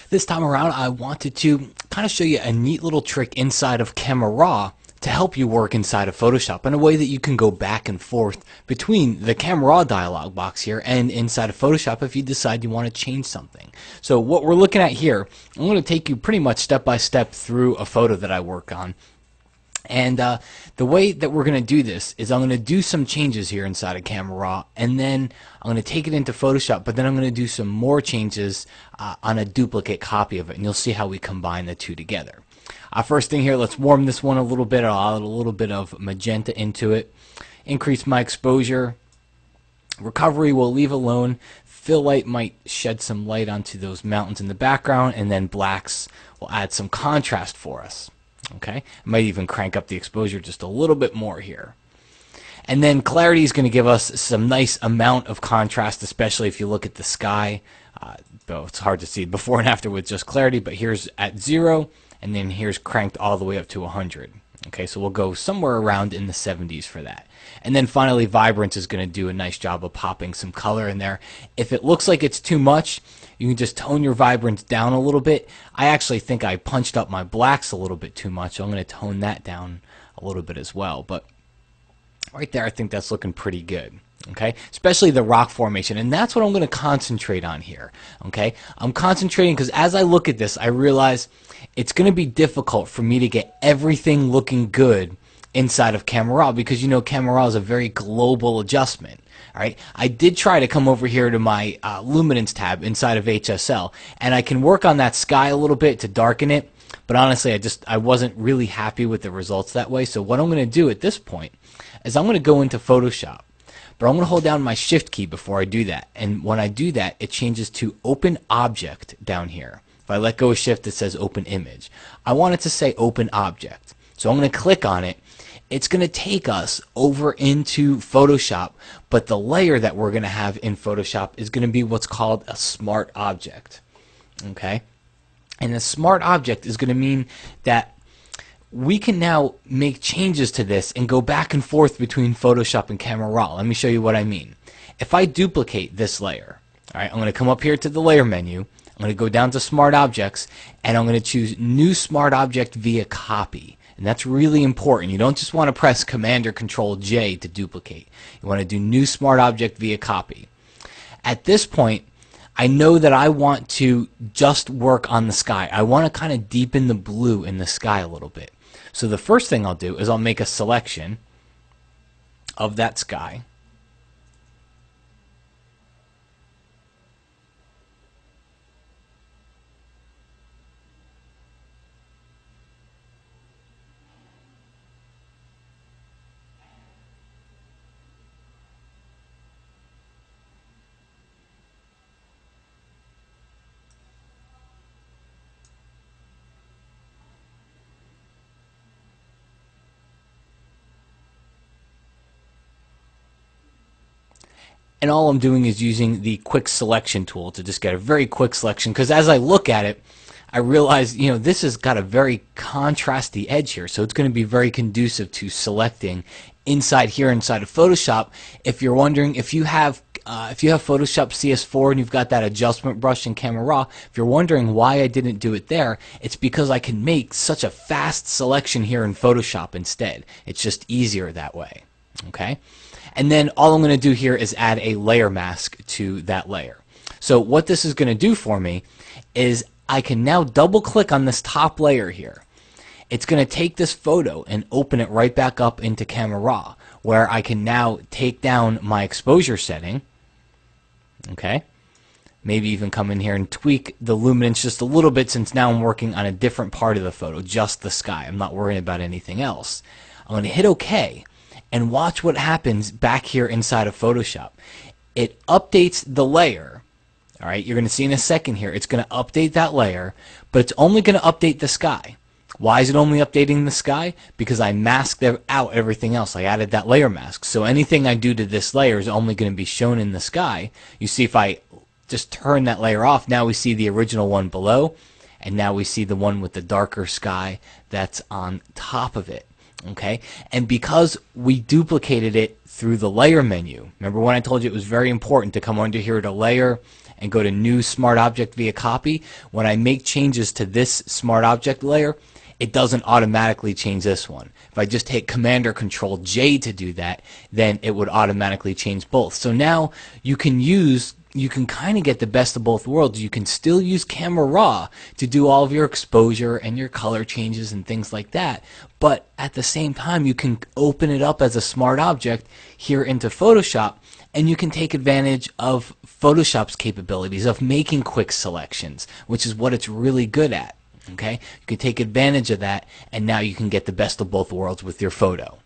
This time around, I wanted to kind of show you a neat little trick inside of Camera Raw to help you work inside of Photoshop in a way that you can go back and forth between the Camera Raw dialog box here and inside of Photoshop if you decide you want to change something. So what we're looking at here, I'm going to take you pretty much step by step through a photo that I work on. And the way that we're going to do this is I'm going to do some changes here inside of Camera Raw, and then I'm going to take it into Photoshop, but then I'm going to do some more changes on a duplicate copy of it, and you'll see how we combine the two together. First thing here, let's warm this one a little bit. I'll add a little bit of magenta into it. Increase my exposure. Recovery we'll leave alone. Fill light might shed some light onto those mountains in the background, and then blacks will add some contrast for us. Okay, I might even crank up the exposure just a little bit more here. And then clarity is going to give us some nice amount of contrast, especially if you look at the sky. Though it's hard to see before and after with just clarity, but here's at 0, and then here's cranked all the way up to 100. Okay, so we'll go somewhere around in the 70s for that. And then finally, vibrance is going to do a nice job of popping some color in there. If it looks like it's too much, you can just tone your vibrance down a little bit. I actually think I punched up my blacks a little bit too much, so I'm going to tone that down a little bit as well. But right there, I think that's looking pretty good. Okay, especially the rock formation, and that's what I'm going to concentrate on here. Okay, I'm concentrating because as I look at this, I realize it's going to be difficult for me to get everything looking good inside of Camera Raw, because you know Camera Raw is a very global adjustment. All right, I did try to come over here to my luminance tab inside of HSL, and I can work on that sky a little bit to darken it, but honestly I wasn't really happy with the results that way. So what I'm going to do at this point is I'm going to go into Photoshop, but I'm going to hold down my shift key before I do that, and when I do that, it changes to open object down here. If I let go of shift, it says open image. I want it to say open object, so I'm going to click on it. It's going to take us over into Photoshop, but the layer that we're going to have in Photoshop is going to be what's called a smart object. Okay, and a smart object is going to mean that we can now make changes to this and go back and forth between Photoshop and Camera Raw. Let me show you what I mean. If I duplicate this layer, all right, I'm going to come up here to the layer menu. I'm going to go down to Smart Objects, and I'm going to choose New Smart Object via Copy. And that's really important. You don't just want to press Command or Control J to duplicate. You want to do New Smart Object via Copy. At this point, I know that I want to just work on the sky. I want to kind of deepen the blue in the sky a little bit. So the first thing I'll do is I'll make a selection of that sky. And all I'm doing is using the quick selection tool to just get a very quick selection, because as I look at it, I realize, you know, this has got a very contrasty edge here, so it's going to be very conducive to selecting inside here inside of Photoshop. If you're wondering, if you have Photoshop CS4 and you've got that adjustment brush in Camera Raw, if you're wondering why I didn't do it there, it's because I can make such a fast selection here in Photoshop instead. It's just easier that way. Okay? And then all I'm going to do here is add a layer mask to that layer. So what this is going to do for me is I can now double click on this top layer here. It's going to take this photo and open it right back up into Camera Raw, where I can now take down my exposure setting. Okay, maybe even come in here and tweak the luminance just a little bit, since now I'm working on a different part of the photo, just the sky. I'm not worrying about anything else. I'm going to hit OK. And watch what happens back here inside of Photoshop. It updates the layer. All right, you're going to see in a second here, it's going to update that layer, but it's only going to update the sky. Why is it only updating the sky? Because I masked out everything else. I added that layer mask. So anything I do to this layer is only going to be shown in the sky. You see, if I just turn that layer off, now we see the original one below, and now we see the one with the darker sky that's on top of it. Okay, and because we duplicated it through the layer menu, remember when I told you it was very important to come under here to layer and go to New Smart Object via Copy, when I make changes to this Smart Object layer, it doesn't automatically change this one. If I just hit Command or Control J to do that, then it would automatically change both. So now you can kind of get the best of both worlds. You can still use Camera Raw to do all of your exposure and your color changes and things like that, but at the same time you can open it up as a smart object here into Photoshop, and you can take advantage of Photoshop's capabilities of making quick selections, which is what it's really good at. Okay, you can take advantage of that, and now you can get the best of both worlds with your photo.